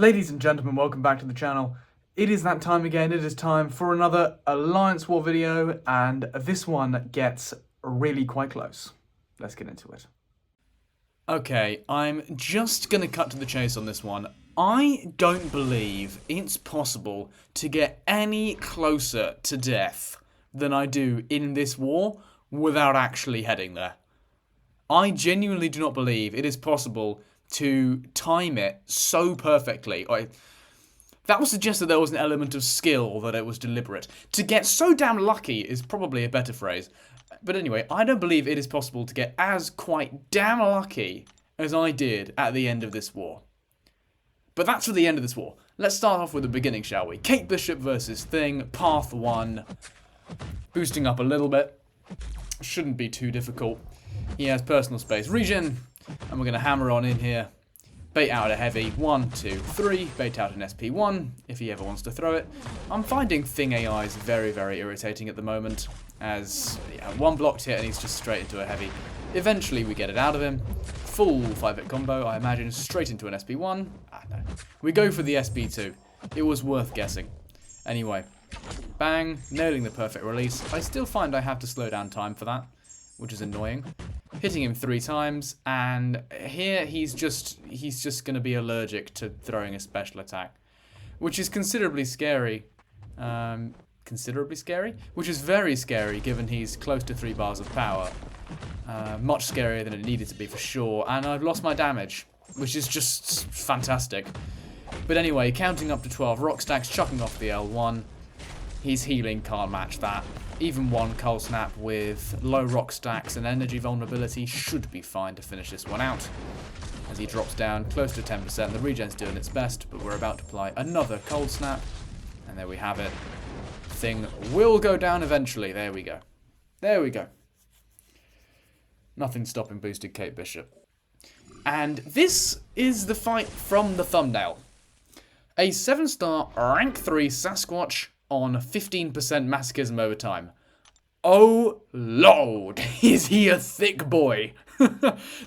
Ladies and gentlemen, welcome back to the channel. It is that time again. It is time for another Alliance War video, and this one gets really quite close. Let's get into it. Okay, I'm just gonna cut to the chase on this one. I don't believe it's possible to get any closer to death than I do in this war without actually heading there. I genuinely do not believe it is possible to time it so perfectly. That would suggest that there was an element of skill or that it was deliberate. To get so damn lucky is probably a better phrase. But anyway, I don't believe it is possible to get as quite damn lucky as I did at the end of this war. But that's for the end of this war. Let's start off with the beginning, shall we? Kate Bishop versus Thing, Path 1. Boosting up a little bit. Shouldn't be too difficult. He has personal space regen. And we're going to hammer on in here. Bait out a heavy. 1, 2, 3. Bait out an SP1 if he ever wants to throw it. I'm finding Thing AI is very, very irritating at the moment. As one blocked hit and he's just straight into a heavy. Eventually we get it out of him. Full 5-hit combo, I imagine, straight into an SP1. No. We go for the SP2. It was worth guessing. Anyway. Bang. Nailing the perfect release. I still find I have to slow down time for that, which is annoying. Hitting him 3 times, and here he's just going to be allergic to throwing a special attack, which is considerably scary. Which is very scary given he's close to 3 bars of power. Much scarier than it needed to be for sure, and I've lost my damage, which is just fantastic. But anyway, counting up to 12 rock stacks, chucking off the L1. He's healing, can't match that. Even one cold snap with low rock stacks and energy vulnerability should be fine to finish this one out. As he drops down close to 10%, the regen's doing its best, but we're about to apply another cold snap. And there we have it. Thing will go down eventually. There we go. There we go. Nothing stopping boosted Kate Bishop. And this is the fight from the thumbnail. A 7-star rank 3 Sasquatch on 15% masochism over time. Oh lord, is he a thick boy.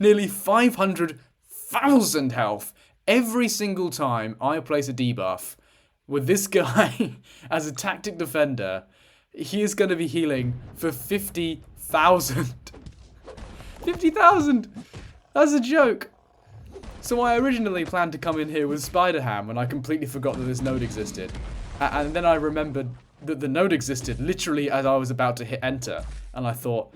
Nearly 500,000 health every single time I place a debuff. With this guy as a tactic defender, he is going to be healing for 50,000. 50,000! That's a joke. So I originally planned to come in here with Spider-Ham when I completely forgot that this node existed. And then I remembered that the node existed literally as I was about to hit enter. And I thought,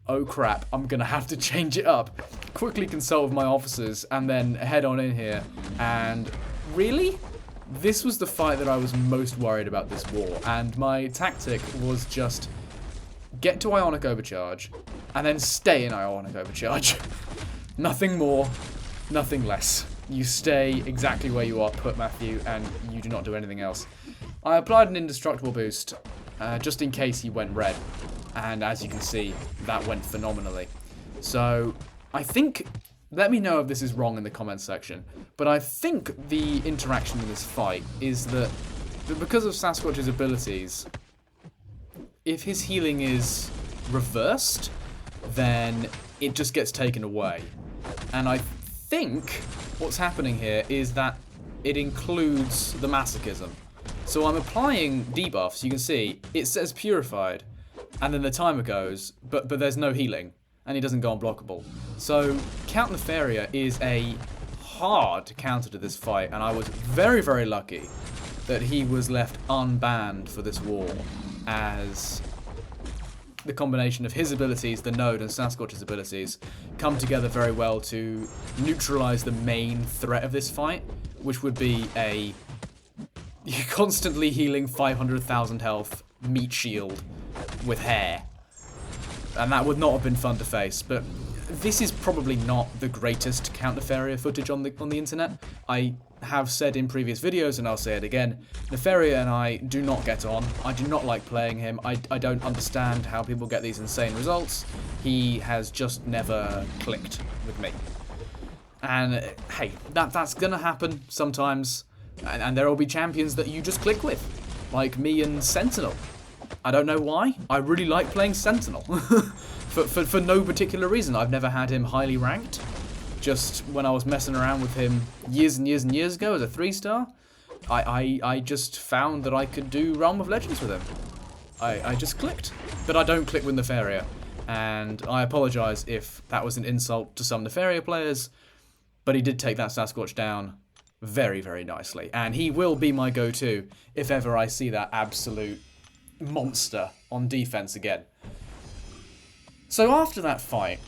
oh crap, I'm going to have to change it up. Quickly consult with my officers and then head on in here. And really? This was the fight that I was most worried about this war. And my tactic was just get to Ionic Overcharge and then stay in Ionic Overcharge. Nothing more, nothing less. You stay exactly where you are put, Matthew, and you do not do anything else. I applied an indestructible boost, just in case he went red. And as you can see, that went phenomenally. So, I think, let me know if this is wrong in the comments section, but I think the interaction in this fight is that because of Sasquatch's abilities, if his healing is reversed, then it just gets taken away. And I think what's happening here is that it includes the masochism. So I'm applying debuffs. You can see it says purified, and then the timer goes, but there's no healing, and he doesn't go unblockable. So Count Nefaria is a hard counter to this fight, and I was very, very lucky that he was left unbanned for this war, as the combination of his abilities, the node, and Sasquatch's abilities come together very well to neutralize the main threat of this fight, which would be a constantly healing 500,000 health meat shield with hair. And that would not have been fun to face, but this is probably not the greatest Count Nefaria footage on the internet. I have said in previous videos, and I'll say it again, Nefaria and I do not get on. I do not like playing him. I don't understand how people get these insane results. He has just never clicked with me. And hey, that's gonna happen sometimes. And there will be champions that you just click with, like me and Sentinel. I don't know why. I really like playing Sentinel. for no particular reason. I've never had him highly ranked. just when I was messing around with him years and years and years ago as a 3-star, I just found that I could do Realm of Legends with him. I just clicked. But I don't click with Nefaria. And I apologise if that was an insult to some Nefaria players, but he did take that Sasquatch down very, very nicely. And he will be my go-to if ever I see that absolute monster on defense again. So after that fight,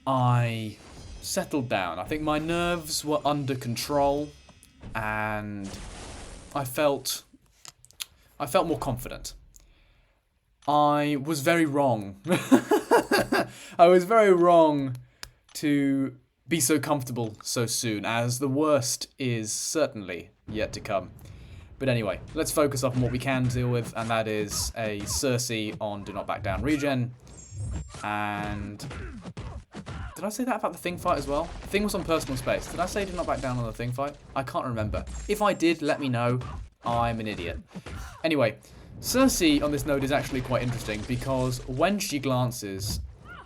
I settled down. I think my nerves were under control, and I felt more confident. I was very wrong. I was very wrong to be so comfortable so soon, as the worst is certainly yet to come. But anyway, let's focus on what we can deal with, and that is a Cersei on Do Not Back Down regen. And did I say that about the Thing fight as well? Thing was on personal space. Did I say Do Not Back Down on the Thing fight? I can't remember. If I did, let me know. I'm an idiot. Anyway, Cersei on this node is actually quite interesting because when she glances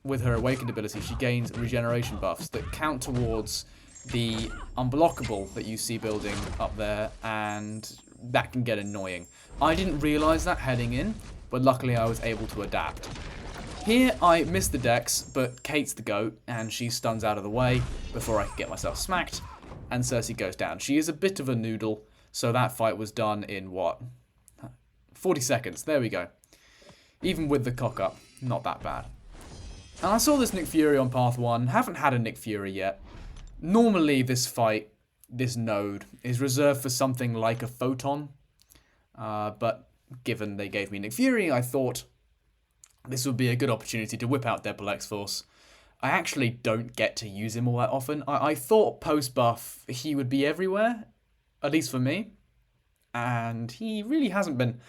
with her Awakened ability, she gains regeneration buffs that count towards the unblockable that you see building up there, and that can get annoying. I didn't realise that heading in, but luckily I was able to adapt. Here I missed the dex, but Kate's the goat, and she stuns out of the way before I could get myself smacked, and Cersei goes down. She is a bit of a noodle, so that fight was done in, what, 40 seconds. There we go. Even with the cock up, not that bad. And I saw this Nick Fury on Path 1, haven't had a Nick Fury yet. Normally this fight, this node, is reserved for something like a Photon, but given they gave me Nick Fury, I thought this would be a good opportunity to whip out Deadpool X-Force. I actually don't get to use him all that often. I thought post-buff he would be everywhere, at least for me, and he really hasn't been.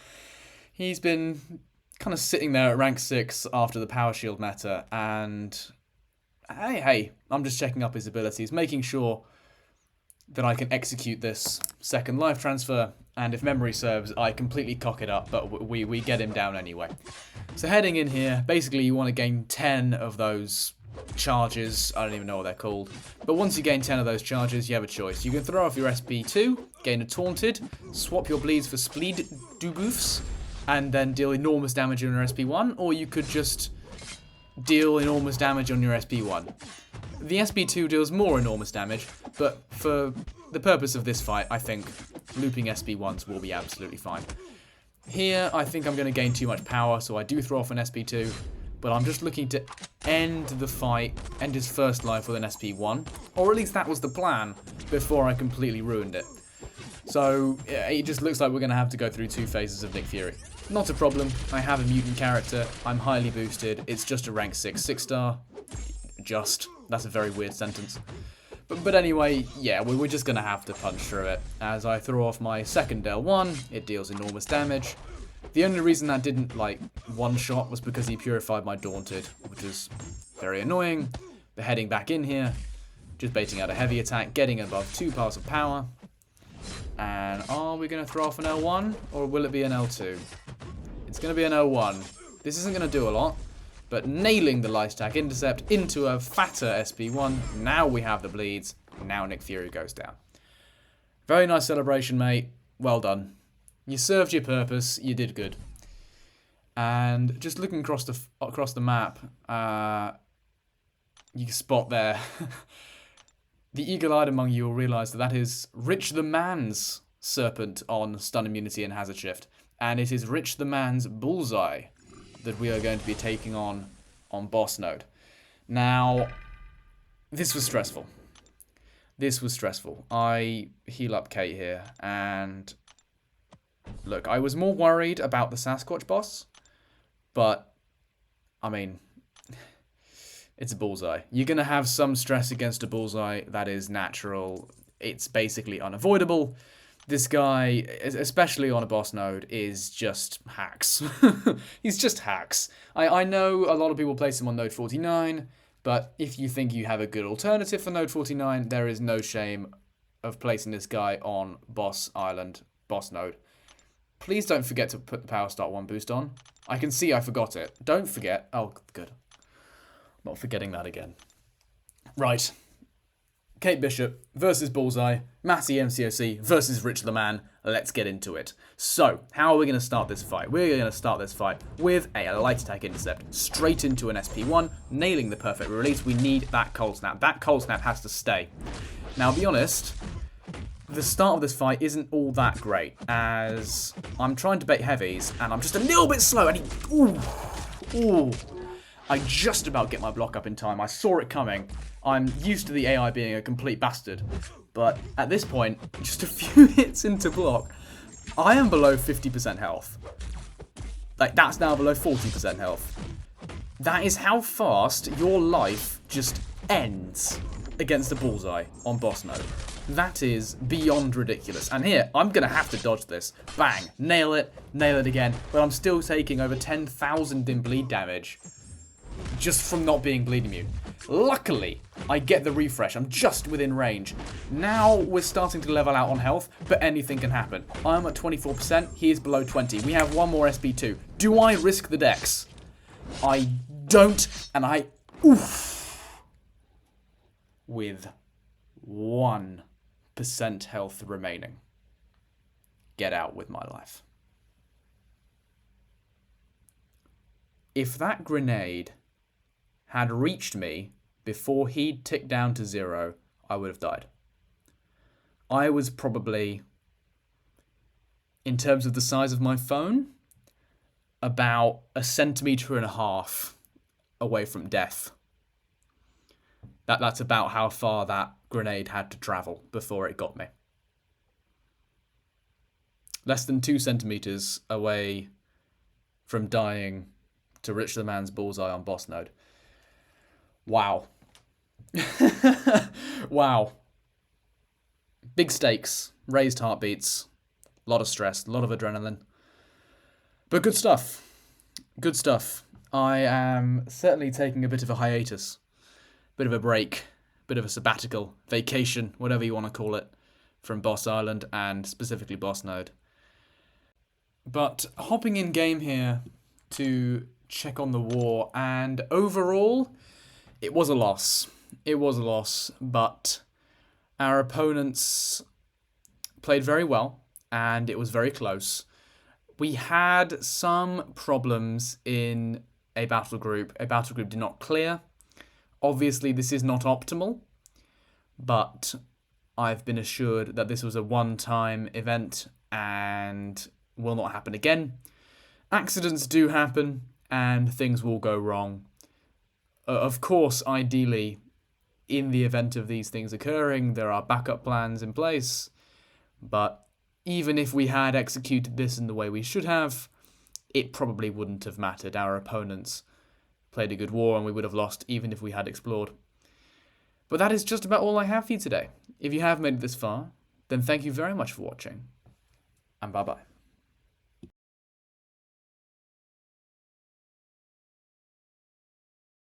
He's been kind of sitting there at rank 6 after the Power Shield meta, and hey, I'm just checking up his abilities, making sure that I can execute this second life transfer, and if memory serves, I completely cock it up, but we get him down anyway. So heading in here, basically you want to gain 10 of those charges. I don't even know what they're called, but once you gain 10 of those charges, you have a choice. You can throw off your SP2, gain a Taunted, swap your bleeds for Spleed debuffs, and then deal enormous damage on your SP1, or you could just deal enormous damage on your SP1. The SP2 deals more enormous damage, but for the purpose of this fight, I think looping SP1s will be absolutely fine. Here, I think I'm going to gain too much power, so I do throw off an SP2, but I'm just looking to end the fight, end his first life with an SP1, or at least that was the plan before I completely ruined it. So it just looks like we're going to have to go through 2 phases of Nick Fury. Not a problem, I have a mutant character, I'm highly boosted, it's just a rank 6 6-star. Just. That's a very weird sentence. But anyway, yeah, we're just going to have to punch through it. As I throw off my second L1, it deals enormous damage. The only reason that didn't, like, one-shot was because he purified my Daunted, which is very annoying. But heading back in here, just baiting out a heavy attack, getting above 2 piles of power. And are we going to throw off an L1, or will it be an L2? It's going to be an L1. This isn't going to do a lot. But nailing the light attack intercept into a fatter SP1, now we have the bleeds, now Nick Fury goes down. Very nice celebration, mate. Well done. You served your purpose, you did good. And just looking across the map, you can spot there, the eagle-eyed among you will realise that is Rich the Man's Serpent on stun immunity and hazard shift. And it is Rich the Man's Bullseye that we are going to be taking on boss node. Now, this was stressful. This was stressful. I heal up Kate here, and look, I was more worried about the Sasquatch boss, but, I mean, it's a Bullseye. You're going to have some stress against a Bullseye. That is natural. It's basically unavoidable. This guy, especially on a boss node, is just hacks. He's just hacks. I know a lot of people place him on node 49, but if you think you have a good alternative for node 49, there is no shame of placing this guy on boss island, boss node. Please don't forget to put the power start 1 boost on. I can see I forgot it. Don't forget. Oh, good. Not forgetting that again. Right. Kate Bishop versus Bullseye, Matty MCOC versus Rich the Man. Let's get into it. So, how are we going to start this fight? We're going to start this fight with a light attack intercept, straight into an SP1, nailing the perfect release. We need that cold snap. That cold snap has to stay. Now, I'll be honest, the start of this fight isn't all that great, as I'm trying to bait heavies, and I'm just a little bit slow, and I just about get my block up in time. I saw it coming. I'm used to the AI being a complete bastard, but at this point, just a few hits into block, I am below 50% health. Like, that's now below 40% health. That is how fast your life just ends against a Bullseye on boss mode. That is beyond ridiculous. And here, I'm going to have to dodge this. Bang. Nail it again. But I'm still taking over 10,000 in bleed damage just from not being bleed immune. Luckily, I get the refresh. I'm just within range. Now we're starting to level out on health, but anything can happen. I'm at 24%. He is below 20. We have one more SP2. Do I risk the dex? I don't, and I... Oof. With 1% health remaining. Get out with my life. If that grenade had reached me before he'd ticked down to 0, I would have died. I was probably, in terms of the size of my phone, about 1.5 centimeters away from death. That's about how far that grenade had to travel before it got me. Less than 2 centimeters away from dying to Rich the Man's Bullseye on boss node. Wow. Wow. Big stakes, raised heartbeats, a lot of stress, a lot of adrenaline. But good stuff. Good stuff. I am certainly taking a bit of a hiatus, bit of a break, bit of a sabbatical, vacation, whatever you want to call it, from Boss Island and specifically Boss Node. But hopping in game here to check on the war, and overall, it was a loss. It was a loss, but our opponents played very well, and it was very close. We had some problems in a battle group. A battle group did not clear. Obviously, this is not optimal, but I've been assured that this was a one-time event and will not happen again. Accidents do happen, and things will go wrong. Of course, ideally, in the event of these things occurring, there are backup plans in place, but even if we had executed this in the way we should have, it probably wouldn't have mattered. Our opponents played a good war and we would have lost even if we had explored. But that is just about all I have for you today. If you have made it this far, then thank you very much for watching, and bye-bye.